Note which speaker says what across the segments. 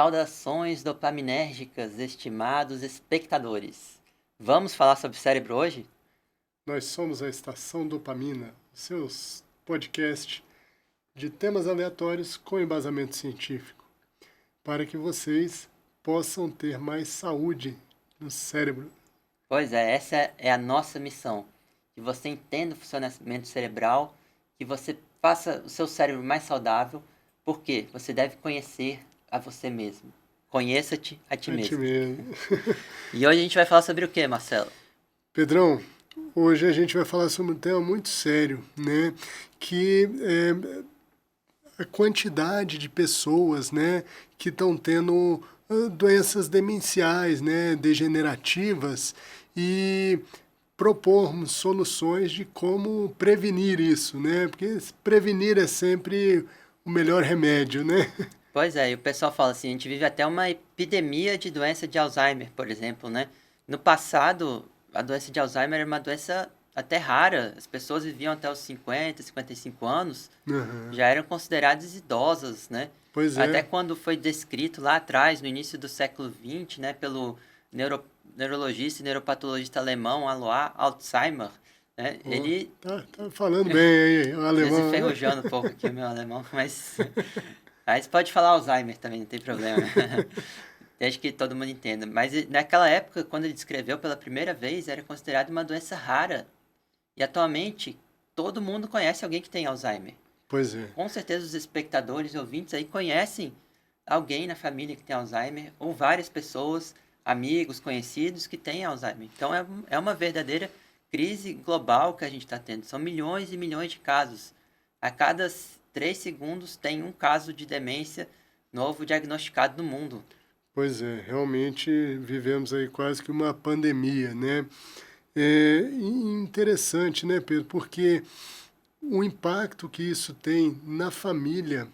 Speaker 1: Saudações dopaminérgicas, estimados espectadores. Vamos falar sobre o cérebro hoje?
Speaker 2: Nós somos a Estação Dopamina, seus podcast de temas aleatórios com embasamento científico, para que vocês possam ter mais saúde no cérebro.
Speaker 1: Pois é, essa é a nossa missão. Que você entenda o funcionamento cerebral, que você faça o seu cérebro mais saudável, porque você deve conhecer a você mesmo. Conheça-te a ti
Speaker 2: A ti
Speaker 1: mesmo.
Speaker 2: mesmo.
Speaker 1: E hoje a gente vai falar sobre o que, Marcelo?
Speaker 2: Pedrão, hoje a gente vai falar sobre um tema muito sério, né? Que é a quantidade de pessoas, né, que estão tendo doenças demenciais, né, degenerativas, e propormos soluções de como prevenir isso, né? Porque prevenir é sempre o melhor remédio, né?
Speaker 1: Pois é, e o pessoal fala assim, a gente vive até uma epidemia de doença de Alzheimer, por exemplo, né? No passado, a doença de Alzheimer era uma doença até rara. As pessoas viviam até os 50, 55 anos,
Speaker 2: Uhum.
Speaker 1: já eram consideradas idosas, né?
Speaker 2: Pois
Speaker 1: Até
Speaker 2: é.
Speaker 1: quando foi descrito lá atrás, no início do século XX, né, pelo neurologista e neuropatologista alemão Alois Alzheimer, né?
Speaker 2: Oh,
Speaker 1: Ele
Speaker 2: tá falando bem aí, o alemão, né?
Speaker 1: desenferrujando um pouco aqui o meu alemão, mas pode falar Alzheimer também, não tem problema. Desde que todo mundo entenda. Mas naquela época, quando ele descreveu pela primeira vez, era considerado uma doença rara. E atualmente, todo mundo conhece alguém que tem Alzheimer.
Speaker 2: Pois é.
Speaker 1: Com certeza os espectadores e ouvintes aí conhecem alguém na família que tem Alzheimer, ou várias pessoas, amigos, conhecidos que têm Alzheimer. Então é uma verdadeira crise global que a gente está tendo. São milhões e milhões de casos. A cada 3 segundos tem um caso de demência novo diagnosticado no mundo.
Speaker 2: Pois é, realmente vivemos aí quase que uma pandemia, né? É interessante, né, Pedro? Porque o impacto que isso tem na família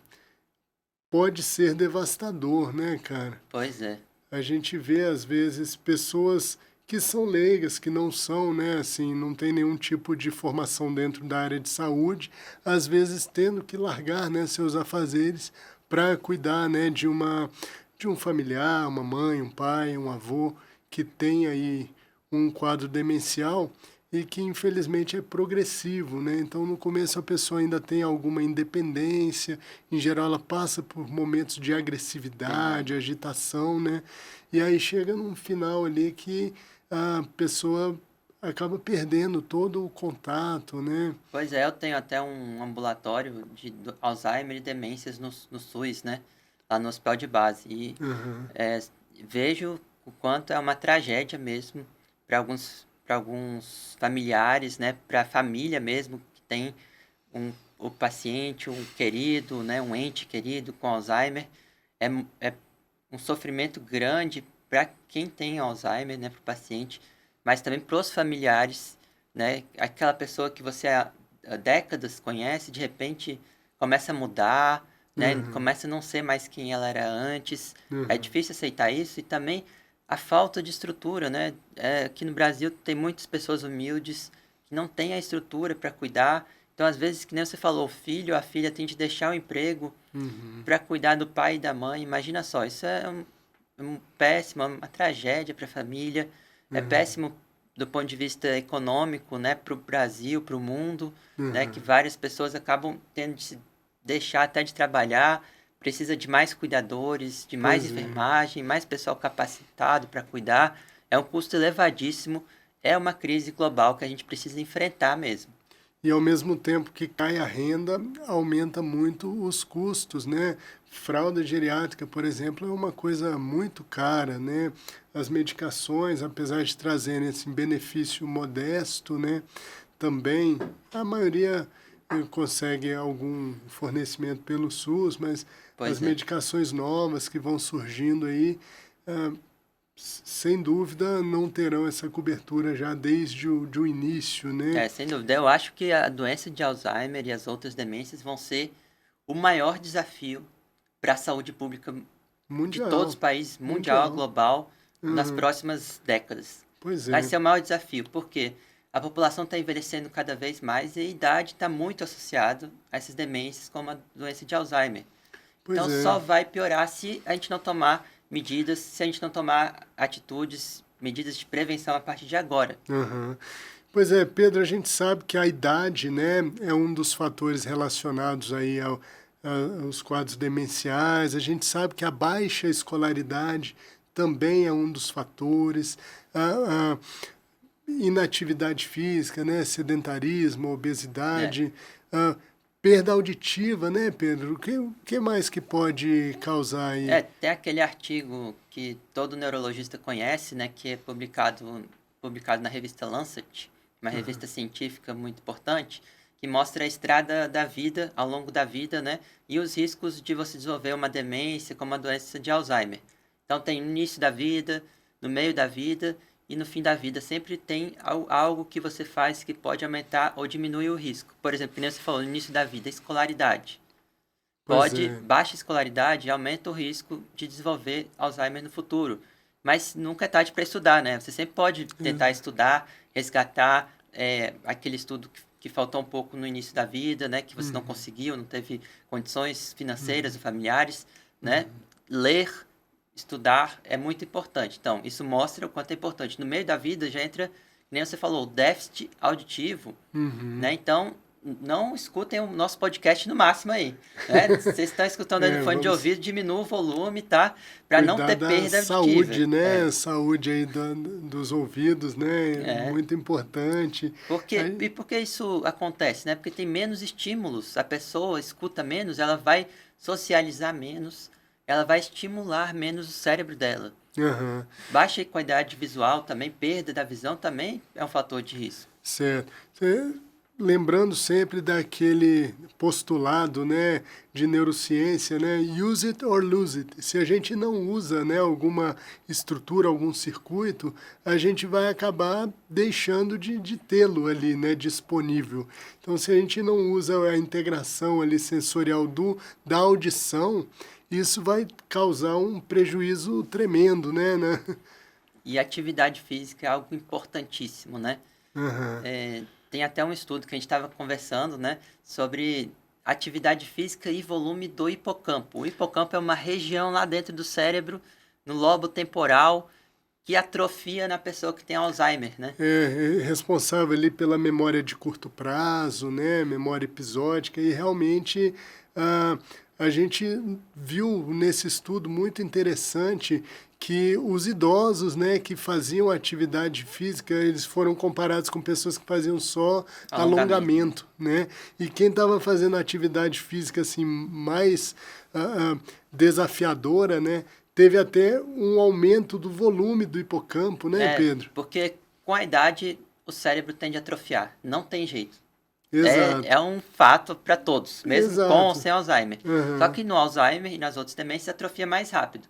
Speaker 2: pode ser devastador, né, cara?
Speaker 1: Pois é.
Speaker 2: A gente vê, às vezes, pessoas que são leigas, que não são, né, assim, não tem nenhum tipo de formação dentro da área de saúde, às vezes tendo que largar, né, seus afazeres para cuidar, né, de um familiar, uma mãe, um pai, um avô que tem aí um quadro demencial e que infelizmente é progressivo, né? Então no começo a pessoa ainda tem alguma independência, em geral ela passa por momentos de
Speaker 1: Aham.
Speaker 2: agressividade, agitação, né? E aí chega num final ali que a pessoa acaba perdendo todo o contato, né?
Speaker 1: Pois é, eu tenho até um ambulatório de Alzheimer e demências no SUS, né? Lá no hospital de base. E
Speaker 2: Aham,
Speaker 1: é, vejo o quanto é uma tragédia mesmo para alguns familiares, né? Para a família mesmo que tem o paciente, um querido, né? Um ente querido com Alzheimer. É um sofrimento grande para quem tem Alzheimer, né? Para o paciente, mas também para os familiares, né? Aquela pessoa que você há décadas conhece, de repente começa a mudar, né?
Speaker 2: aham,
Speaker 1: Começa a não ser mais quem ela era antes. É
Speaker 2: aham.
Speaker 1: difícil aceitar isso e também a falta de estrutura, né? Aqui no Brasil tem muitas pessoas humildes que não têm a estrutura para cuidar. Então, às vezes, que nem você falou, o filho ou a filha tem de deixar o emprego
Speaker 2: Uhum,
Speaker 1: para cuidar do pai e da mãe. Imagina só, isso é um péssimo, uma tragédia para a família. É
Speaker 2: uhum,
Speaker 1: péssimo do ponto de vista econômico, né, para o Brasil, para o mundo, né, que
Speaker 2: uhum,
Speaker 1: várias pessoas acabam tendo de se deixar até de trabalhar. Precisa de mais cuidadores, de mais
Speaker 2: pois é.
Speaker 1: enfermagem, mais pessoal capacitado para cuidar. É um custo elevadíssimo. É uma crise global que a gente precisa enfrentar mesmo.
Speaker 2: E ao mesmo tempo que cai a renda, aumenta muito os custos, né? Fralda geriátrica, por exemplo, é uma coisa muito cara, né? As medicações, apesar de trazerem esse benefício modesto, né? Também a maioria consegue algum fornecimento pelo SUS, mas as
Speaker 1: Pois é.
Speaker 2: medicações novas que vão surgindo aí, ah, sem dúvida não terão essa cobertura já desde o início, né?
Speaker 1: Sem dúvida. Eu acho que a doença de Alzheimer e as outras demências vão ser o maior desafio para a saúde pública de todos os
Speaker 2: Mundial,
Speaker 1: países, mundial,
Speaker 2: mundial.
Speaker 1: global, nas
Speaker 2: Uhum.
Speaker 1: próximas décadas.
Speaker 2: Pois
Speaker 1: Vai
Speaker 2: é,
Speaker 1: ser o maior desafio, porque a população está envelhecendo cada vez mais e a idade está muito associada a essas demências, como a doença de Alzheimer.
Speaker 2: Pois
Speaker 1: Então,
Speaker 2: é.
Speaker 1: só vai piorar se a gente não tomar medidas, se a gente não tomar atitudes, medidas de prevenção a partir de agora.
Speaker 2: Aham. Pois é, Pedro, a gente sabe que a idade, né, é um dos fatores relacionados aí aos quadros demenciais. A gente sabe que a baixa escolaridade também é um dos fatores. A inatividade física, né, sedentarismo, obesidade, perda auditiva, né, Pedro? O que mais que pode causar aí?
Speaker 1: Tem aquele artigo que todo neurologista conhece, né, que é publicado na revista Lancet, uma revista científica muito importante, que mostra a estrada da vida, ao longo da vida, né, e os riscos de você desenvolver uma demência, como a doença de Alzheimer. Então, tem no início da vida, no meio da vida e no fim da vida. Sempre tem algo que você faz que pode aumentar ou diminuir o risco. Por exemplo, como você falou, no início da vida, escolaridade. Baixa escolaridade aumenta o risco de desenvolver Alzheimer no futuro. Mas nunca é tarde para estudar, né? Você sempre pode tentar estudar, resgatar aquele estudo que faltou um pouco no início da vida, né? Que você não conseguiu, não teve condições financeiras ou familiares, né? Ler, estudar é muito importante. Então, isso mostra o quanto é importante. No meio da vida já entra, nem você falou, o déficit auditivo, né? Então, não escutem o nosso podcast no máximo aí, né? Vocês estão escutando aí no fone de ouvido, diminua o volume, tá? Para não ter perda
Speaker 2: saúde,
Speaker 1: auditiva.
Speaker 2: né? Saúde aí dos ouvidos, né? Muito importante.
Speaker 1: Por que isso acontece, né? Porque tem menos estímulos, a pessoa escuta menos, ela vai socializar menos, ela vai estimular menos o cérebro dela. Baixa qualidade visual também, perda da visão também é um fator de risco.
Speaker 2: Certo. Lembrando sempre daquele postulado, né, de neurociência, né, use it or lose it. Se a gente não usa, né, alguma estrutura, algum circuito, a gente vai acabar deixando de tê-lo ali, né, disponível. Então, se a gente não usa a integração ali sensorial da audição, isso vai causar um prejuízo tremendo, né?
Speaker 1: E atividade física é algo importantíssimo, né? Tem até um estudo que a gente estava conversando, né, sobre atividade física e volume do hipocampo. O hipocampo é uma região lá dentro do cérebro, no lobo temporal, que atrofia na pessoa que tem Alzheimer, né?
Speaker 2: É responsável ali pela memória de curto prazo, né, memória episódica, e realmente a gente viu nesse estudo muito interessante que os idosos, né, que faziam atividade física, eles foram comparados com pessoas que faziam só alongamento, né? E quem estava fazendo atividade física assim mais desafiadora, né, teve até um aumento do volume do hipocampo, né, Pedro?
Speaker 1: Porque com a idade o cérebro tende a atrofiar, não tem jeito.
Speaker 2: Exato.
Speaker 1: É um fato para todos, mesmo com ou sem Alzheimer.
Speaker 2: Uhum.
Speaker 1: Só que no Alzheimer e nas outras demências atrofia mais rápido.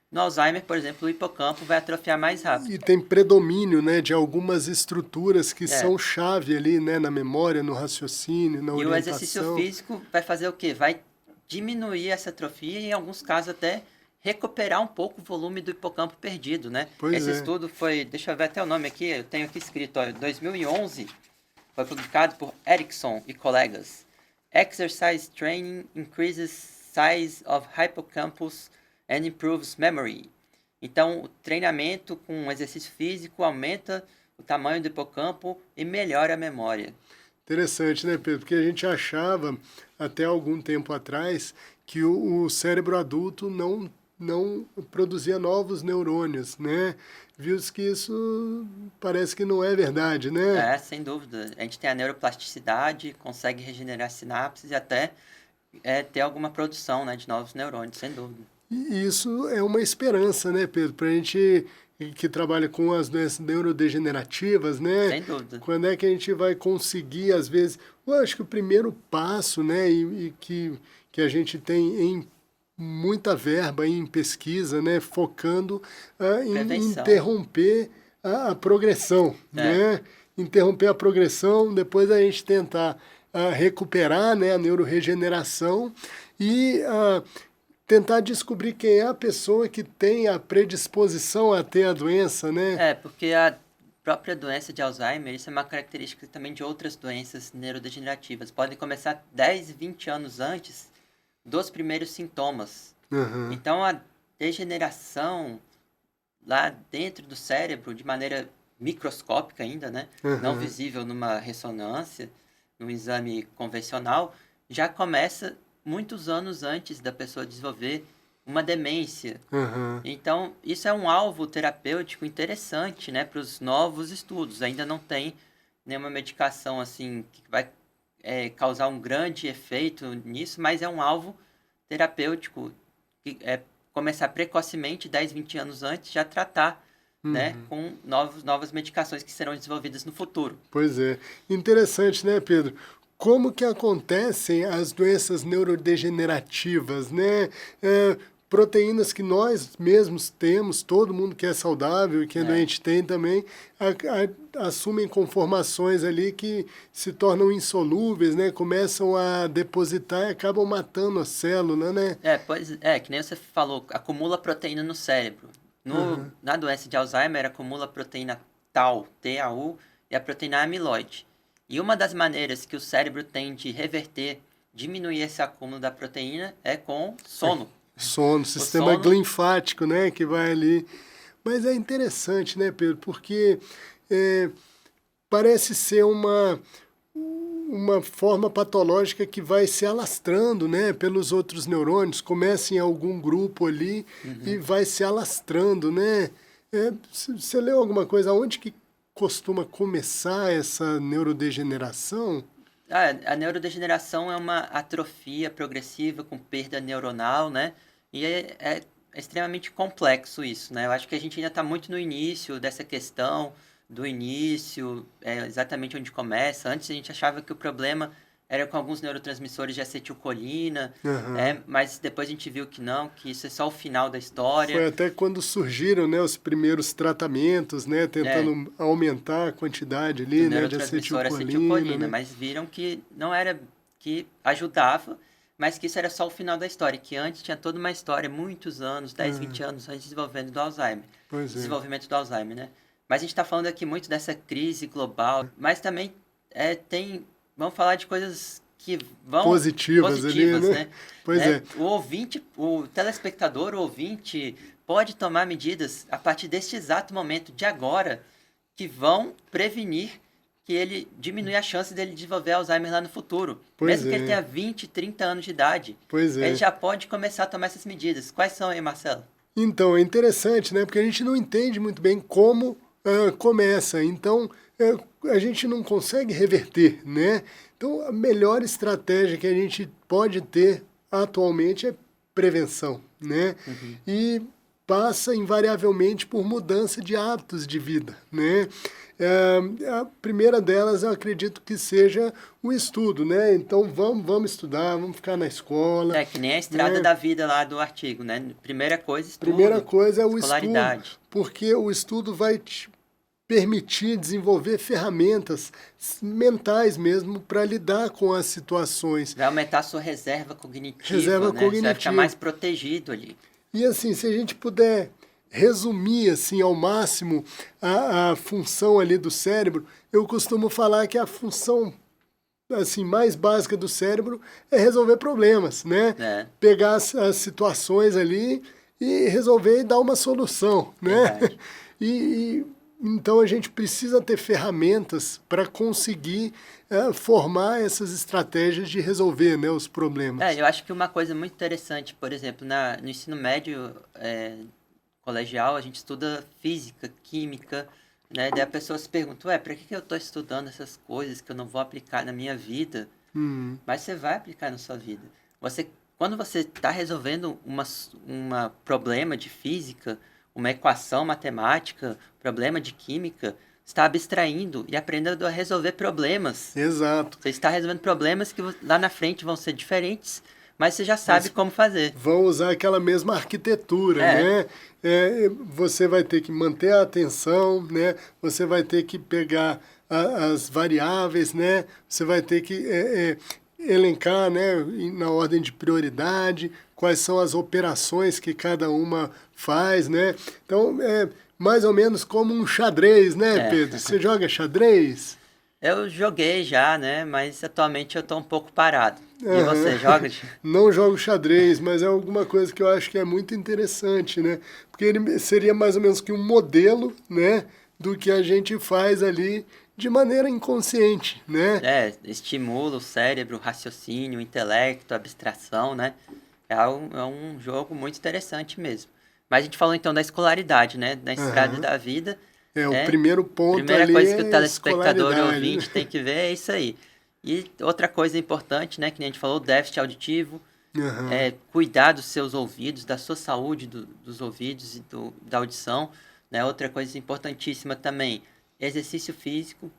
Speaker 1: No Alzheimer, por exemplo, o hipocampo vai atrofiar mais rápido.
Speaker 2: E tem predomínio, né, de algumas estruturas que são chave ali, né, na memória, no raciocínio, na orientação.
Speaker 1: E o exercício físico vai fazer o quê? Vai diminuir essa atrofia e, em alguns casos, até recuperar um pouco o volume do hipocampo perdido, né? Esse estudo foi, deixa eu ver até o nome aqui, eu tenho aqui escrito, ó, 2011, foi publicado por Erickson e colegas. Exercise training increases size of hippocampus and improves memory. Então, o treinamento com exercício físico aumenta o tamanho do hipocampo e melhora a memória.
Speaker 2: Interessante, né, Pedro? Porque a gente achava, até algum tempo atrás, que o cérebro adulto não produzia novos neurônios, né? Viu-se que isso parece que não é verdade, né?
Speaker 1: Sem dúvida. A gente tem a neuroplasticidade, consegue regenerar sinapses e até ter alguma produção, né, de novos neurônios, sem dúvida.
Speaker 2: E isso é uma esperança, né, Pedro? Para a gente que trabalha com as doenças neurodegenerativas, né?
Speaker 1: Sem dúvida.
Speaker 2: Quando é que a gente vai conseguir, às vezes... Eu acho que o primeiro passo, né, e que a gente tem em muita verba em pesquisa, né, focando em interromper a progressão, né? Interromper a progressão, depois a gente tentar recuperar, né, a neuroregeneração e... tentar descobrir quem é a pessoa que tem a predisposição a ter a doença, né?
Speaker 1: Porque a própria doença de Alzheimer, isso é uma característica também de outras doenças neurodegenerativas. Podem começar 10, 20 anos antes dos primeiros sintomas.
Speaker 2: Aham.
Speaker 1: Então, a degeneração lá dentro do cérebro, de maneira microscópica ainda, né? Não
Speaker 2: Aham.
Speaker 1: visível numa ressonância, num exame convencional, já começa muitos anos antes da pessoa desenvolver uma demência.
Speaker 2: Aham.
Speaker 1: Então, isso é um alvo terapêutico interessante, né, para os novos estudos. Ainda não tem nenhuma medicação assim que vai causar um grande efeito nisso, mas é um alvo terapêutico que é começar precocemente, 10, 20 anos antes, já tratar, né,
Speaker 2: Uhum.
Speaker 1: com novas medicações que serão desenvolvidas no futuro.
Speaker 2: Pois é. Interessante, né, Pedro? Como que acontecem as doenças neurodegenerativas, né? Proteínas que nós mesmos temos, todo mundo que é saudável e que é
Speaker 1: É.
Speaker 2: doente tem também, assumem conformações ali que se tornam insolúveis, né? Começam a depositar e acabam matando a célula, né?
Speaker 1: Que nem você falou, acumula proteína no cérebro.
Speaker 2: Uhum.
Speaker 1: Na doença de Alzheimer, acumula a proteína Tau, TAU, e a proteína amiloide. E uma das maneiras que o cérebro tem de reverter, diminuir esse acúmulo da proteína é com sono.
Speaker 2: Sono, sistema
Speaker 1: sono-
Speaker 2: linfático, né, que vai ali. Mas é interessante, né, Pedro, porque parece ser uma forma patológica que vai se alastrando, né, pelos outros neurônios, começa em algum grupo ali e vai se alastrando, né? Você leu alguma coisa? Onde que costuma começar essa neurodegeneração?
Speaker 1: A neurodegeneração é uma atrofia progressiva com perda neuronal, né? E é extremamente complexo isso, né? Eu acho que a gente ainda está muito no início dessa questão, do início, exatamente onde começa. Antes a gente achava que o problema era com alguns neurotransmissores de acetilcolina,
Speaker 2: Aham.
Speaker 1: mas depois a gente viu que não, que isso é só o final da
Speaker 2: Foi
Speaker 1: história.
Speaker 2: até quando surgiram, né, os primeiros tratamentos, né,
Speaker 1: É,
Speaker 2: tentando aumentar a quantidade
Speaker 1: do
Speaker 2: ali, né, de
Speaker 1: neurotransmissor
Speaker 2: acetilcolina,
Speaker 1: acetilcolina,
Speaker 2: né?
Speaker 1: mas viram que não era, que ajudava, mas que isso era só o final da história, que antes tinha toda uma história, muitos anos, 10, 20 anos antes desenvolvendo do Alzheimer,
Speaker 2: Pois é.
Speaker 1: desenvolvimento do Alzheimer, né? Mas a gente está falando aqui muito dessa crise global, mas também vamos falar de coisas que vão
Speaker 2: Positivas ali,
Speaker 1: positivas,
Speaker 2: né?
Speaker 1: né?
Speaker 2: Pois é.
Speaker 1: O ouvinte, o telespectador, o ouvinte pode tomar medidas a partir deste exato momento de agora que vão prevenir que ele diminui a chance dele desenvolver Alzheimer lá no futuro.
Speaker 2: Pois
Speaker 1: Mesmo que ele
Speaker 2: é.
Speaker 1: tenha 20, 30 anos de idade.
Speaker 2: Pois é.
Speaker 1: Ele já pode começar a tomar essas medidas. Quais são aí, Marcelo?
Speaker 2: Então, é interessante, né? Porque a gente não entende muito bem como começa. Então, a gente não consegue reverter, né? Então, a melhor estratégia que a gente pode ter atualmente é prevenção, né? E passa invariavelmente por mudança de hábitos de vida, né? A primeira delas, eu acredito que seja o estudo, né? Então, vamos estudar, vamos ficar na escola.
Speaker 1: É que nem a estrada
Speaker 2: né?
Speaker 1: da vida lá do artigo, né? Primeira coisa, estudo.
Speaker 2: Primeira coisa é o estudo,
Speaker 1: escolaridade.
Speaker 2: porque o estudo vai te permitir desenvolver ferramentas mentais mesmo para lidar com as situações.
Speaker 1: Vai aumentar a sua reserva cognitiva,
Speaker 2: Reserva
Speaker 1: né? Você vai ficar
Speaker 2: cognitiva.
Speaker 1: mais protegido ali.
Speaker 2: E assim, se a gente puder resumir assim ao máximo a função ali do cérebro, eu costumo falar que a função assim mais básica do cérebro é resolver problemas, né?
Speaker 1: É.
Speaker 2: Pegar as situações ali e resolver e dar uma solução, né?
Speaker 1: Verdade.
Speaker 2: Então a gente precisa ter ferramentas para conseguir formar essas estratégias de resolver, né, os problemas.
Speaker 1: Eu acho que uma coisa muito interessante, por exemplo, no ensino médio colegial, a gente estuda física, química, né? Daí a pessoa se pergunta, para que eu estou estudando essas coisas que eu não vou aplicar na minha vida? Mas você vai aplicar na sua vida. Quando você está resolvendo um problema de física, uma equação matemática, problema de química, está abstraindo e aprendendo a resolver problemas.
Speaker 2: Exato.
Speaker 1: Você está resolvendo problemas que lá na frente vão ser diferentes, mas você já sabe como fazer.
Speaker 2: Vão usar aquela mesma arquitetura, né? Você vai ter que manter a atenção, né? Você vai ter que pegar as variáveis, né? Você vai ter que elencar, né, na ordem de prioridade, quais são as operações que cada uma faz, né? Então, é mais ou menos como um xadrez, né, Pedro? Você joga xadrez?
Speaker 1: Eu joguei já, né? Mas atualmente eu tô um pouco parado. E
Speaker 2: Aham.
Speaker 1: você joga?
Speaker 2: Não jogo xadrez, mas é alguma coisa que eu acho que é muito interessante, né? Porque ele seria mais ou menos que um modelo, né, do que a gente faz ali de maneira inconsciente, né?
Speaker 1: É, estimula o cérebro, o raciocínio, o intelecto, a abstração, né? É um jogo muito interessante mesmo. Mas a gente falou então da escolaridade, né? Da estrada
Speaker 2: Aham.
Speaker 1: da vida,
Speaker 2: É, o
Speaker 1: né?
Speaker 2: primeiro ponto
Speaker 1: Primeira
Speaker 2: ali
Speaker 1: coisa que o
Speaker 2: é
Speaker 1: telespectador e
Speaker 2: escolaridade,
Speaker 1: ouvinte
Speaker 2: né?
Speaker 1: tem que ver é isso aí. E outra coisa importante, né? Que nem a gente falou, o déficit auditivo,
Speaker 2: Aham.
Speaker 1: cuidar dos seus ouvidos, da sua saúde dos ouvidos e da audição, né? Outra coisa importantíssima também, exercício físico.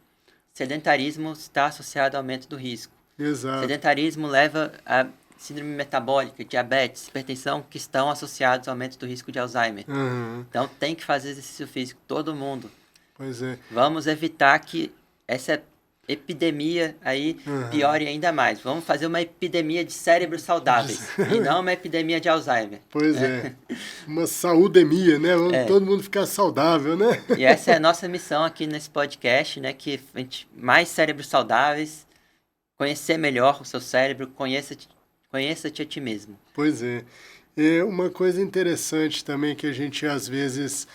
Speaker 1: Sedentarismo está associado ao aumento do risco.
Speaker 2: Exato.
Speaker 1: Sedentarismo leva a síndrome metabólica, diabetes, hipertensão, que estão associados ao aumento do risco de Alzheimer.
Speaker 2: Aham.
Speaker 1: Então tem que fazer exercício físico, todo mundo.
Speaker 2: Pois é.
Speaker 1: Vamos evitar que essa epidemia aí
Speaker 2: Aham.
Speaker 1: piore ainda mais. Vamos fazer uma epidemia de cérebros saudáveis e não uma epidemia de Alzheimer.
Speaker 2: Pois
Speaker 1: Né?
Speaker 2: é. Uma saudemia, né? Vamos
Speaker 1: É.
Speaker 2: todo mundo ficar saudável, né?
Speaker 1: E essa é a nossa missão aqui nesse podcast, né? Que a gente, mais cérebros saudáveis, conhecer melhor o seu cérebro, conheça-te a ti mesmo.
Speaker 2: Pois é. É uma coisa interessante também que a gente às vezes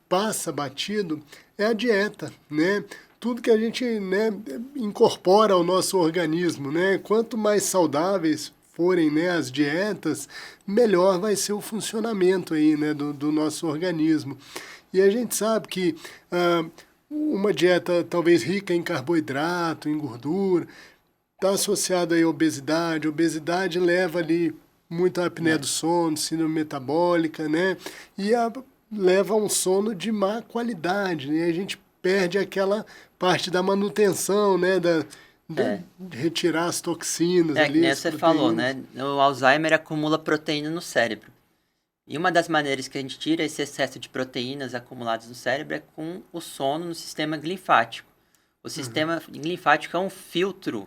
Speaker 2: passa batido é a dieta, né? Tudo que a gente, né, incorpora ao nosso organismo, né? Quanto mais saudáveis forem, né, as dietas, melhor vai ser o funcionamento aí, né, do nosso organismo. E a gente sabe que uma dieta talvez rica em carboidrato, em gordura, está associada aí à obesidade. A obesidade leva ali muita apneia
Speaker 1: Né?
Speaker 2: do sono, síndrome metabólica, né? E leva a um sono de má qualidade, né? A gente perde aquela parte da manutenção, né?
Speaker 1: É.
Speaker 2: De retirar as toxinas
Speaker 1: É, que
Speaker 2: ali,
Speaker 1: nem
Speaker 2: as
Speaker 1: você falou,
Speaker 2: proteínas.
Speaker 1: né? O Alzheimer acumula proteína no cérebro. E uma das maneiras que a gente tira esse excesso de proteínas acumuladas no cérebro é com o sono no sistema linfático. O
Speaker 2: Uhum,
Speaker 1: sistema linfático é um filtro,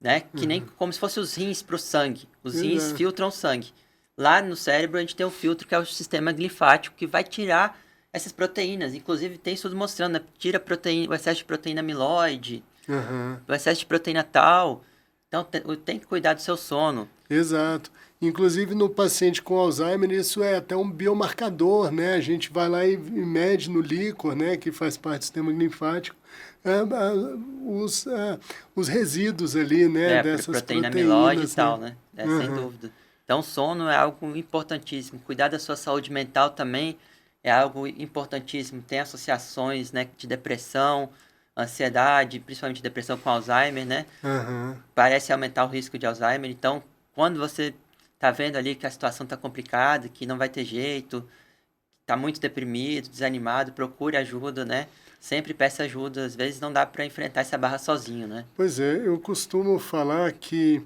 Speaker 1: né? Que nem
Speaker 2: uhum.
Speaker 1: como se fosse os rins para o sangue. Os rins
Speaker 2: Exato.
Speaker 1: filtram o sangue. Lá no cérebro a gente tem um filtro que é o sistema linfático que vai tirar essas proteínas. Inclusive tem estudo mostrando, né? Tira proteína, o excesso de proteína amiloide,
Speaker 2: Uhum.
Speaker 1: o excesso de proteína tal. Então tem que cuidar do seu sono.
Speaker 2: Exato. Inclusive no paciente com Alzheimer, isso é até um biomarcador, né? A gente vai lá e mede no líquor, né, que faz parte do sistema linfático, os resíduos ali, né,
Speaker 1: É,
Speaker 2: dessas
Speaker 1: proteína amiloide e
Speaker 2: proteínas, né?
Speaker 1: tal, né? É, sem
Speaker 2: Uhum.
Speaker 1: dúvida. Então, sono é algo importantíssimo. Cuidar da sua saúde mental também é algo importantíssimo. Tem associações, né, de depressão, ansiedade, principalmente depressão com Alzheimer, né?
Speaker 2: Aham.
Speaker 1: Parece aumentar o risco de Alzheimer. Então, quando você tá vendo ali que a situação tá complicada, que não vai ter jeito, tá muito deprimido, desanimado, procure ajuda, né? Sempre peça ajuda. Às vezes não dá para enfrentar essa barra sozinho, né?
Speaker 2: Pois é, eu costumo falar que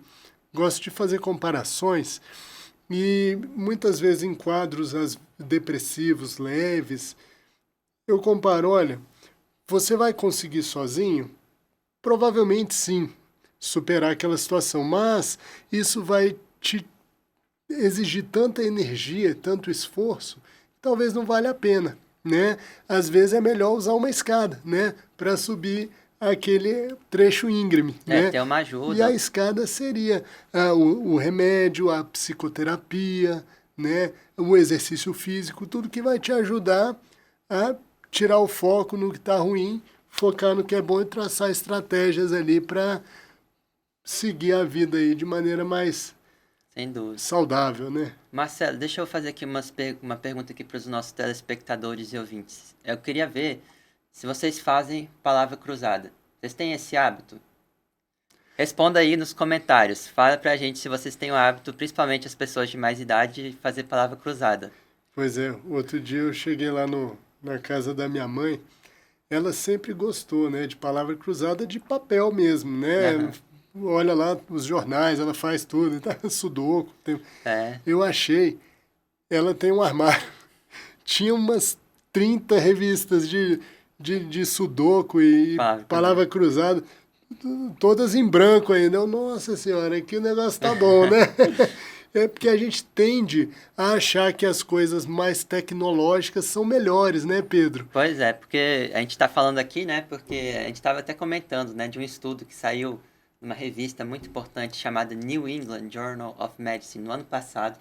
Speaker 2: gosto de fazer comparações e muitas vezes em quadros depressivos leves, eu comparo, olha, você vai conseguir sozinho? Provavelmente sim, superar aquela situação, mas isso vai te exigir tanta energia, tanto esforço, que talvez não valha a pena, né? Às vezes é melhor usar uma escada, né, para subir aquele trecho íngreme,
Speaker 1: É,
Speaker 2: né?
Speaker 1: ter uma
Speaker 2: E a
Speaker 1: ajuda.
Speaker 2: escada seria o remédio, a psicoterapia, né, o exercício físico, tudo que vai te ajudar a tirar o foco no que está ruim, focar no que é bom e traçar estratégias ali para seguir a vida aí de maneira mais
Speaker 1: Sem dúvida.
Speaker 2: saudável, né?
Speaker 1: Marcelo, deixa eu fazer aqui uma pergunta aqui para os nossos telespectadores e ouvintes. Eu queria ver se vocês fazem palavra cruzada. Vocês têm esse hábito? Responda aí nos comentários. Fala pra gente se vocês têm o hábito, principalmente as pessoas de mais idade, de fazer palavra cruzada.
Speaker 2: Pois é, outro dia eu cheguei lá na casa da minha mãe, ela sempre gostou, né, de palavra cruzada de papel mesmo, né?
Speaker 1: Aham.
Speaker 2: Olha lá os jornais, ela faz tudo, tá? Sudoku.
Speaker 1: É,
Speaker 2: Eu achei, ela tem um armário, tinha umas 30 revistas de sudoku e
Speaker 1: palavra
Speaker 2: palavra
Speaker 1: cruzada.
Speaker 2: cruzada, todas em branco ainda. Eu, nossa senhora, aqui o negócio tá bom, né? É porque a gente tende a achar que as coisas mais tecnológicas são melhores, né, Pedro?
Speaker 1: Pois é, porque a gente está falando aqui, né? Porque a gente estava até comentando, né, de um estudo que saiu numa revista muito importante chamada New England Journal of Medicine no ano passado,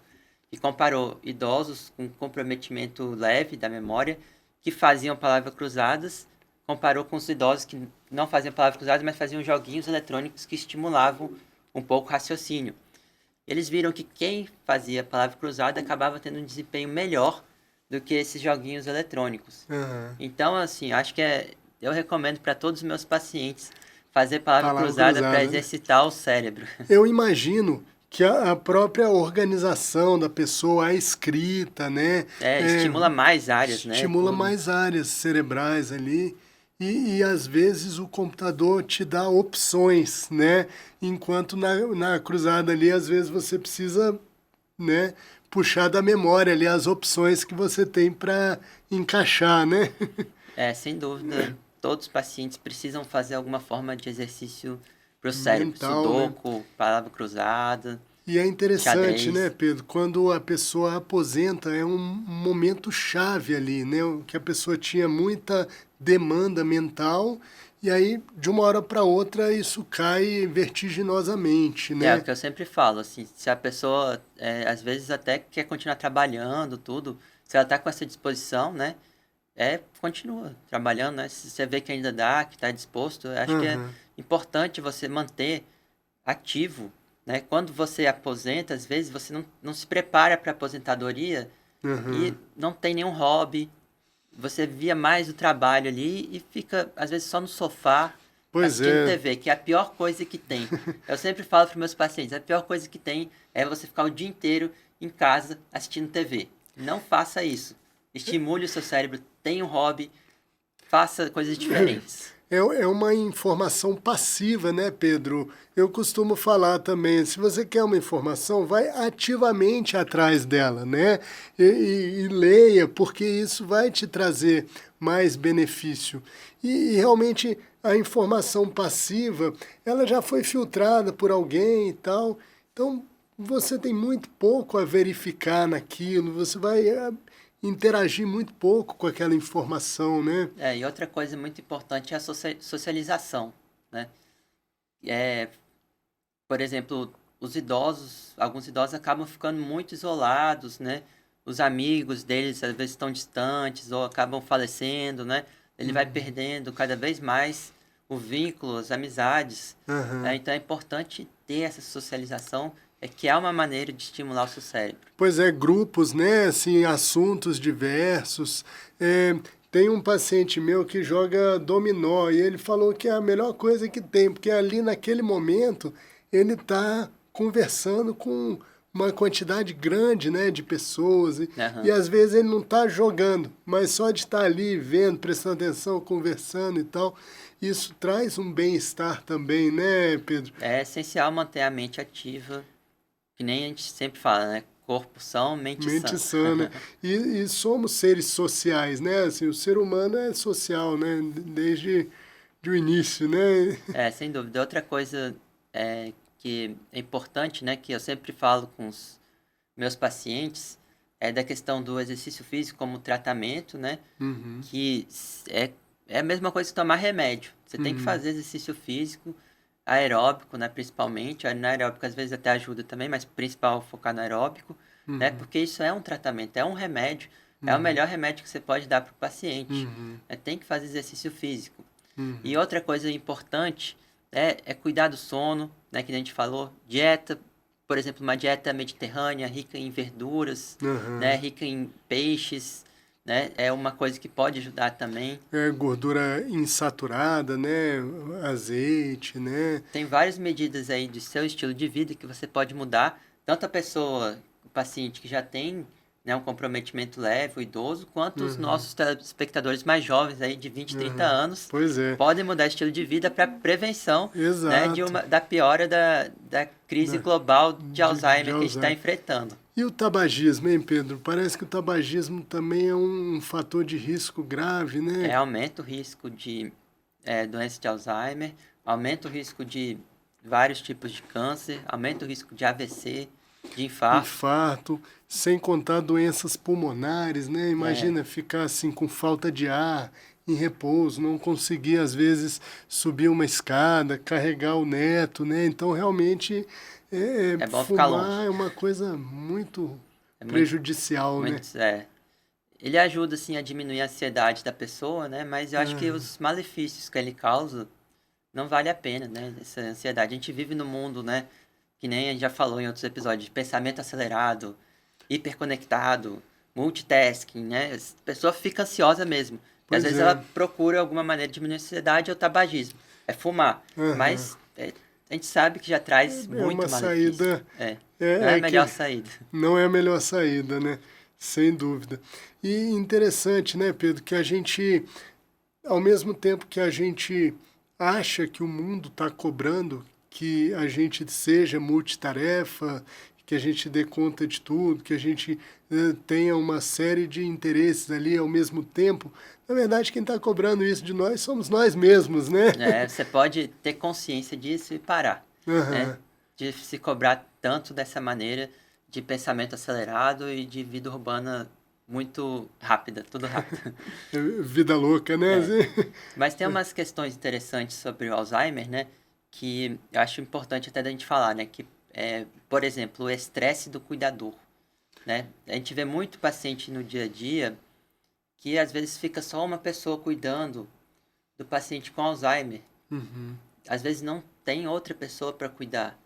Speaker 1: que comparou idosos com comprometimento leve da memória que faziam palavras cruzadas, comparou com os idosos que não faziam palavras cruzadas, mas faziam joguinhos eletrônicos que estimulavam um pouco o raciocínio. Eles viram que quem fazia palavra cruzada acabava tendo um desempenho melhor do que esses joguinhos eletrônicos.
Speaker 2: Aham.
Speaker 1: Então, assim, acho que eu recomendo para todos os meus pacientes fazer palavra
Speaker 2: Palavra
Speaker 1: cruzada para
Speaker 2: cruzada, né?
Speaker 1: exercitar o cérebro.
Speaker 2: Eu imagino que a própria organização da pessoa, a escrita, né?
Speaker 1: Estimula mais áreas, né?
Speaker 2: Estimula
Speaker 1: Tudo.
Speaker 2: mais áreas cerebrais ali. E às vezes o computador te dá opções, né? Enquanto na cruzada ali, às vezes você precisa, né, puxar da memória ali as opções que você tem para encaixar, né?
Speaker 1: Sem dúvida, todos os pacientes precisam fazer alguma forma de exercício para o cérebro.
Speaker 2: Mental, né?
Speaker 1: Sudoku, palavra cruzada,
Speaker 2: E é interessante,
Speaker 1: xadrez.
Speaker 2: né, Pedro, quando a pessoa aposenta, é um momento chave ali, né? Que a pessoa tinha muita demanda mental e aí, de uma hora para outra, isso cai vertiginosamente,
Speaker 1: É o
Speaker 2: né?
Speaker 1: que eu sempre falo, assim, se a pessoa, às vezes até quer continuar trabalhando, tudo, se ela está com essa disposição, né, continua trabalhando, né, se você vê que ainda dá, que está disposto, eu acho que é
Speaker 2: Aham,
Speaker 1: importante você manter ativo, né, quando você aposenta, às vezes você não se prepara para a aposentadoria e
Speaker 2: aham.
Speaker 1: não tem nenhum hobby, você via mais o trabalho ali e fica, às vezes, só no sofá,
Speaker 2: Pois
Speaker 1: assistindo
Speaker 2: é.
Speaker 1: TV, que é a pior coisa que tem. Eu sempre falo para meus pacientes, a pior coisa que tem é você ficar o dia inteiro em casa assistindo TV. Não faça isso. Estimule o seu cérebro, tenha um hobby, faça coisas diferentes.
Speaker 2: É uma informação passiva, né, Pedro? Eu costumo falar também, se você quer uma informação, vai ativamente atrás dela, né? E leia, porque isso vai te trazer mais benefício. E realmente a informação passiva, ela já foi filtrada por alguém e tal. Então, você tem muito pouco a verificar naquilo, você vai interagir muito pouco com aquela informação, né?
Speaker 1: E outra coisa muito importante é a socialização, né? É, por exemplo, alguns idosos acabam ficando muito isolados, né? Os amigos deles às vezes estão distantes ou acabam falecendo, né? Ele vai perdendo cada vez mais o vínculo, as amizades, né?
Speaker 2: Aham.
Speaker 1: Então é importante ter essa socialização, que é uma maneira de estimular o seu cérebro.
Speaker 2: Pois é, grupos, né? Assim, assuntos diversos. Tem um paciente meu que joga dominó e ele falou que é a melhor coisa que tem, porque ali naquele momento ele está conversando com uma quantidade grande, né, de pessoas e
Speaker 1: Aham.
Speaker 2: às vezes ele não está jogando, mas só de estar ali vendo, prestando atenção, conversando e tal, isso traz um bem-estar também, né, Pedro?
Speaker 1: É essencial manter a mente ativa, que nem a gente sempre fala, né? Corpo são, mente
Speaker 2: Mente
Speaker 1: sã.
Speaker 2: sã, né? E somos seres sociais, né? Assim, o ser humano é social, né? Desde o início, né?
Speaker 1: Sem dúvida. Outra coisa que é importante, né, que eu sempre falo com os meus pacientes, é da questão do exercício físico como tratamento, né,
Speaker 2: Uhum,
Speaker 1: que é a mesma coisa que tomar remédio. Você tem que
Speaker 2: uhum,
Speaker 1: fazer exercício físico, aeróbico, né, principalmente. Anaeróbico às vezes até ajuda também, mas principal focar no aeróbico, né,
Speaker 2: uhum,
Speaker 1: porque isso é um tratamento, é um remédio, é o
Speaker 2: uhum,
Speaker 1: melhor remédio que você pode dar para o paciente.
Speaker 2: uhum,
Speaker 1: Tem que fazer exercício físico. E
Speaker 2: uhum.
Speaker 1: outra coisa importante é cuidar do sono, né, que a gente falou, dieta, por exemplo, uma dieta mediterrânea, rica em verduras, né,
Speaker 2: Aham.
Speaker 1: rica em peixes, né, é uma coisa que pode ajudar também.
Speaker 2: É gordura insaturada, né? Azeite, né?
Speaker 1: Tem várias medidas aí do seu estilo de vida que você pode mudar, tanto a pessoa, o paciente que já tem, né, um comprometimento leve, o idoso, quanto os
Speaker 2: Uhum,
Speaker 1: nossos telespectadores mais jovens aí de 20, 30
Speaker 2: uhum.
Speaker 1: anos,
Speaker 2: Pois é,
Speaker 1: podem mudar estilo de vida para prevenção, né,
Speaker 2: exato.
Speaker 1: da piora da crise
Speaker 2: Da-
Speaker 1: global de
Speaker 2: de
Speaker 1: Alzheimer que a gente está
Speaker 2: Alzheimer.
Speaker 1: enfrentando.
Speaker 2: E o tabagismo, hein, Pedro? Parece que o tabagismo também é um fator de risco grave, né?
Speaker 1: Aumenta o risco de doença de Alzheimer, aumenta o risco de vários tipos de câncer, aumenta o risco de AVC, De infarto.
Speaker 2: infarto, sem contar doenças pulmonares, né?
Speaker 1: É,
Speaker 2: Imagina ficar assim com falta de ar, em repouso, não conseguir às vezes subir uma escada, carregar o neto, né? Então realmente
Speaker 1: é bom ficar
Speaker 2: fumar
Speaker 1: longe.
Speaker 2: é uma coisa muito
Speaker 1: É
Speaker 2: prejudicial, né?
Speaker 1: muito, ele ajuda, assim, a diminuir a ansiedade da pessoa, né? Mas eu acho que
Speaker 2: Aham.
Speaker 1: os malefícios que ele causa não vale a pena, né? Essa ansiedade. A gente vive no mundo, né? Que nem a gente já falou em outros episódios, de pensamento acelerado, hiperconectado, multitasking, né? A pessoa fica ansiosa mesmo. E às
Speaker 2: Pois
Speaker 1: vezes ela
Speaker 2: é.
Speaker 1: procura alguma maneira de diminuir a ansiedade ou tabagismo. É fumar.
Speaker 2: Aham.
Speaker 1: Mas a gente sabe que já traz
Speaker 2: É uma
Speaker 1: muito malefício.
Speaker 2: saída,
Speaker 1: Não é a
Speaker 2: é
Speaker 1: melhor
Speaker 2: que
Speaker 1: saída.
Speaker 2: não é a melhor saída, né? Sem dúvida. E interessante, né, Pedro, que a gente, ao mesmo tempo que a gente acha que o mundo está cobrando que a gente seja multitarefa, que a gente dê conta de tudo, que a gente tenha uma série de interesses ali ao mesmo tempo, na verdade, quem está cobrando isso de nós somos nós mesmos, né?
Speaker 1: Você pode ter consciência disso e parar, né?
Speaker 2: Aham.
Speaker 1: De se cobrar tanto dessa maneira de pensamento acelerado e de vida urbana muito rápida, tudo rápido.
Speaker 2: Vida louca, né?
Speaker 1: É. Mas tem umas questões interessantes sobre o Alzheimer, né? Que eu acho importante até da gente falar, né? Que por exemplo, o estresse do cuidador, né? A gente vê muito paciente no dia a dia que às vezes fica só uma pessoa cuidando do paciente com Alzheimer.
Speaker 2: Uhum.
Speaker 1: Às vezes não tem outra pessoa para cuidar.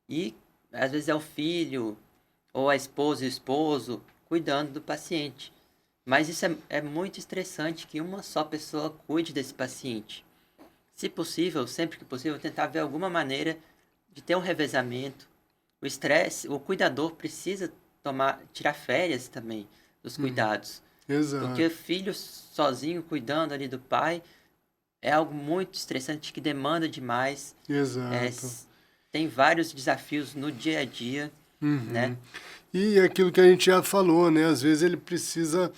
Speaker 1: E às vezes é o filho, ou a esposa e o esposo cuidando do paciente. Mas isso é muito estressante que uma só pessoa cuide desse paciente. Se possível, sempre que possível, tentar ver alguma maneira de ter um revezamento. O estresse, o cuidador precisa tirar férias também dos cuidados. Porque o
Speaker 2: Exato,
Speaker 1: filho sozinho cuidando ali do pai é algo muito estressante que demanda demais. É,
Speaker 2: exato.
Speaker 1: tem vários desafios no dia a dia, né?
Speaker 2: Uhum. E aquilo que a gente já falou, né? Às vezes ele precisa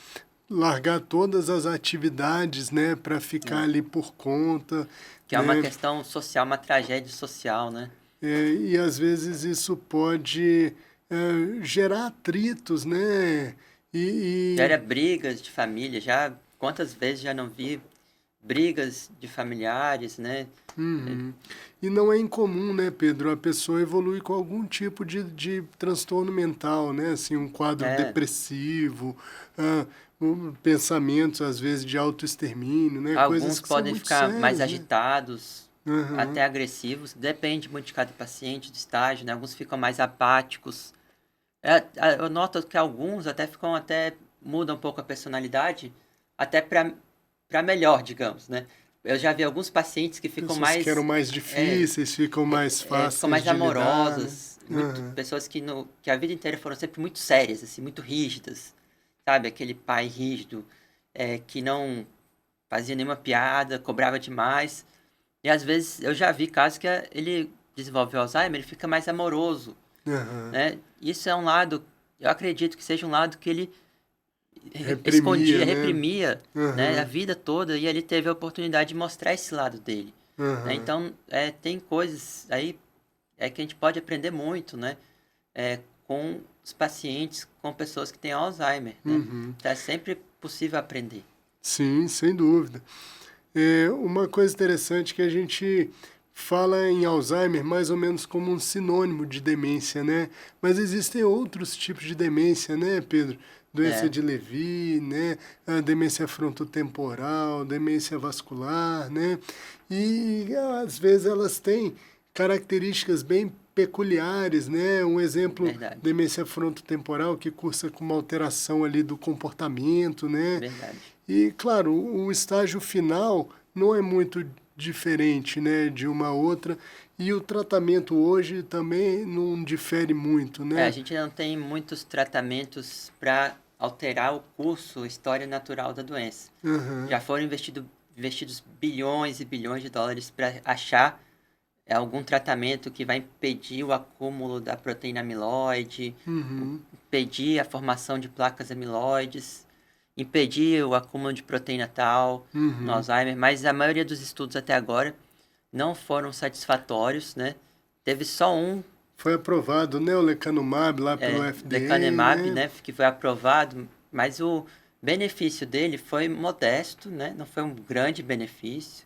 Speaker 2: largar todas as atividades, né, para ficar
Speaker 1: É,
Speaker 2: ali por conta,
Speaker 1: que é uma
Speaker 2: né?
Speaker 1: questão social, uma tragédia social, né?
Speaker 2: E às vezes isso pode gerar atritos, né? E,
Speaker 1: Gera brigas de família, já quantas vezes já não vi brigas de familiares, né?
Speaker 2: uhum. E não é incomum, né, Pedro, a pessoa evolui com algum tipo de transtorno mental, né? Assim, um quadro
Speaker 1: É,
Speaker 2: depressivo, ah, pensamentos, às vezes, de autoextermínio, né? Coisas
Speaker 1: alguns
Speaker 2: que são
Speaker 1: podem
Speaker 2: muito
Speaker 1: ficar mais
Speaker 2: sérias, né?
Speaker 1: agitados,
Speaker 2: Aham.
Speaker 1: até agressivos, depende muito de cada paciente, do estágio, né? Alguns ficam mais apáticos. Eu noto que alguns até mudam um pouco a personalidade, até para melhor, digamos, né? Eu já vi alguns pacientes que ficam
Speaker 2: Pessoas que eram
Speaker 1: mais
Speaker 2: mais difíceis ficam mais
Speaker 1: ficam
Speaker 2: fáceis
Speaker 1: mais
Speaker 2: de lidar, né?
Speaker 1: amorosas,
Speaker 2: Aham.
Speaker 1: pessoas que a vida inteira foram sempre muito sérias, assim, muito rígidas, sabe? Aquele pai rígido, que não fazia nenhuma piada, cobrava demais. E às vezes eu já vi casos que ele desenvolve o Alzheimer, ele fica mais amoroso,
Speaker 2: Aham.
Speaker 1: né? Isso é um lado, eu acredito que seja um lado que ele
Speaker 2: Reprimia,
Speaker 1: escondia,
Speaker 2: né?
Speaker 1: reprimia, né, a
Speaker 2: Aham.
Speaker 1: vida toda, e ele teve a oportunidade de mostrar esse lado dele, né?
Speaker 2: Aham.
Speaker 1: Então, tem coisas aí que a gente pode aprender muito, né, com os pacientes, com pessoas que têm Alzheimer, né?
Speaker 2: Uhum.
Speaker 1: Então, é sempre possível aprender.
Speaker 2: Sim, sem dúvida. Uma coisa interessante que a gente fala em Alzheimer mais ou menos como um sinônimo de demência, né? Mas existem outros tipos de demência, né, Pedro? Doença
Speaker 1: É,
Speaker 2: de Lewy, né? A demência frontotemporal, demência vascular, né? E às vezes elas têm características bem peculiares, né? Um exemplo,
Speaker 1: verdade,
Speaker 2: demência frontotemporal que cursa com uma alteração ali do comportamento, né?
Speaker 1: verdade.
Speaker 2: E, claro, o estágio final não é muito diferente, né, de uma outra, e o tratamento hoje também não difere muito,
Speaker 1: A
Speaker 2: né?
Speaker 1: gente não tem muitos tratamentos para alterar o curso, a história natural da doença.
Speaker 2: Aham,
Speaker 1: Já foram investidos bilhões e bilhões de dólares para achar algum tratamento que vai impedir o acúmulo da proteína amiloide,
Speaker 2: uhum,
Speaker 1: impedir a formação de placas amiloides, impedir o acúmulo de proteína tal no
Speaker 2: uhum,
Speaker 1: Alzheimer, mas a maioria dos estudos até agora não foram satisfatórios, né? Teve só um
Speaker 2: Foi aprovado, né, o lecanemab lá pelo FDA,
Speaker 1: lecanemab,
Speaker 2: né?
Speaker 1: que foi aprovado, mas o benefício dele foi modesto, né? Não foi um grande benefício.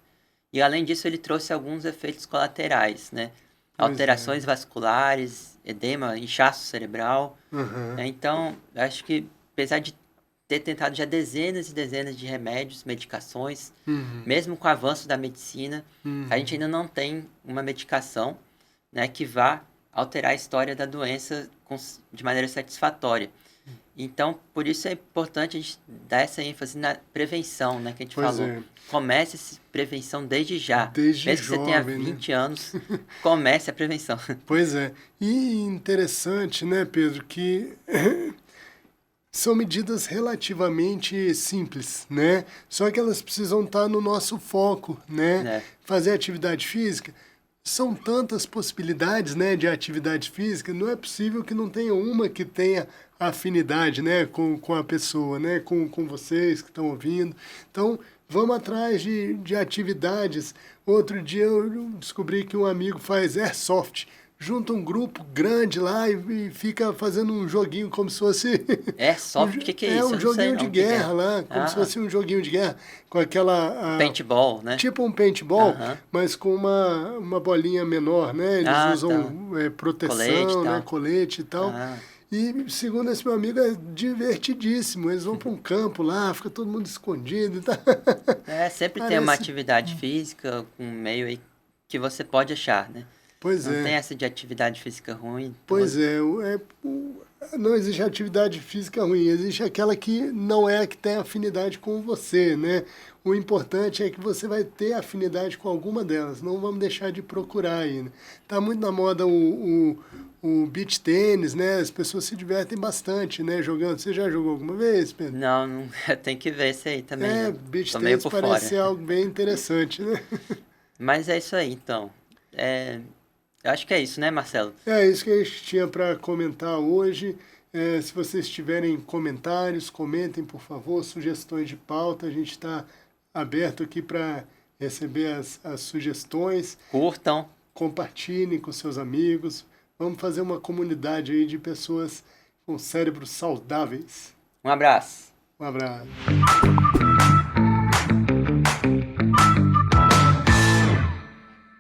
Speaker 1: E além disso, ele trouxe alguns efeitos colaterais, né?
Speaker 2: Pois
Speaker 1: Alterações
Speaker 2: é.
Speaker 1: vasculares, edema, inchaço cerebral.
Speaker 2: Aham.
Speaker 1: Então, eu acho que, apesar de ter tentado já dezenas e dezenas de remédios, medicações,
Speaker 2: Uhum.
Speaker 1: mesmo com o avanço da medicina, a gente
Speaker 2: Uhum.
Speaker 1: ainda não tem uma medicação, né, que vá alterar a história da doença de maneira satisfatória. Então, por isso é importante a gente dar essa ênfase na prevenção, né, que a gente
Speaker 2: Pois
Speaker 1: falou.
Speaker 2: é.
Speaker 1: Comece essa prevenção desde já.
Speaker 2: Desde
Speaker 1: Mesmo que você tenha
Speaker 2: jovem, né?
Speaker 1: 20 anos, comece a prevenção.
Speaker 2: Pois é. E interessante, né, Pedro, que são medidas relativamente simples, né? Só que elas precisam estar no nosso foco, né?
Speaker 1: Né?
Speaker 2: Fazer atividade física. São tantas possibilidades, né, de atividade física, não é possível que não tenha uma que tenha afinidade, né, com a pessoa, né, com vocês que estão ouvindo. Então, vamos atrás de atividades. Outro dia eu descobri que um amigo faz airsoft. Junta um grupo grande lá e fica fazendo um joguinho como se fosse
Speaker 1: Airsoft, o que é
Speaker 2: é
Speaker 1: isso?
Speaker 2: um
Speaker 1: Eu não sei
Speaker 2: joguinho de
Speaker 1: não o que é.
Speaker 2: guerra lá, como se
Speaker 1: Ah,
Speaker 2: fosse um joguinho de guerra, com aquela
Speaker 1: paintball, né?
Speaker 2: tipo um paintball,
Speaker 1: Aham.
Speaker 2: mas com uma bolinha menor, né? Eles
Speaker 1: Ah, tá.
Speaker 2: usam
Speaker 1: Colete e
Speaker 2: proteção, né?
Speaker 1: tal.
Speaker 2: Colete e tal.
Speaker 1: Ah,
Speaker 2: E, segundo esse meu amigo, é divertidíssimo. Eles vão para um campo lá, fica todo mundo escondido e tal.
Speaker 1: sempre tem uma
Speaker 2: Parece.
Speaker 1: atividade física, um meio aí que você pode achar, né?
Speaker 2: Pois
Speaker 1: Não tem
Speaker 2: é.
Speaker 1: essa de atividade física ruim. Então,
Speaker 2: Pois é, não existe atividade física ruim, existe aquela que não é a que tem afinidade com você, né? O importante é que você vai ter afinidade com alguma delas, não vamos deixar de procurar ainda. Tá muito na moda o beach tênis, né? As pessoas se divertem bastante, né? Jogando. Você já jogou alguma vez, Pedro?
Speaker 1: não, tem que ver esse aí também.
Speaker 2: É,
Speaker 1: Eu
Speaker 2: beach
Speaker 1: tô meio
Speaker 2: tênis
Speaker 1: por
Speaker 2: parece
Speaker 1: fora.
Speaker 2: ser algo bem interessante, né?
Speaker 1: Mas é isso aí, então. Eu acho que é isso, né, Marcelo?
Speaker 2: É isso que a gente tinha para comentar hoje. Se vocês tiverem comentários, comentem, por favor, sugestões de pauta. A gente está aberto aqui para receber as sugestões.
Speaker 1: Curtam.
Speaker 2: Compartilhem com seus amigos. Vamos fazer uma comunidade aí de pessoas com cérebros saudáveis.
Speaker 1: Um abraço.
Speaker 2: Um abraço.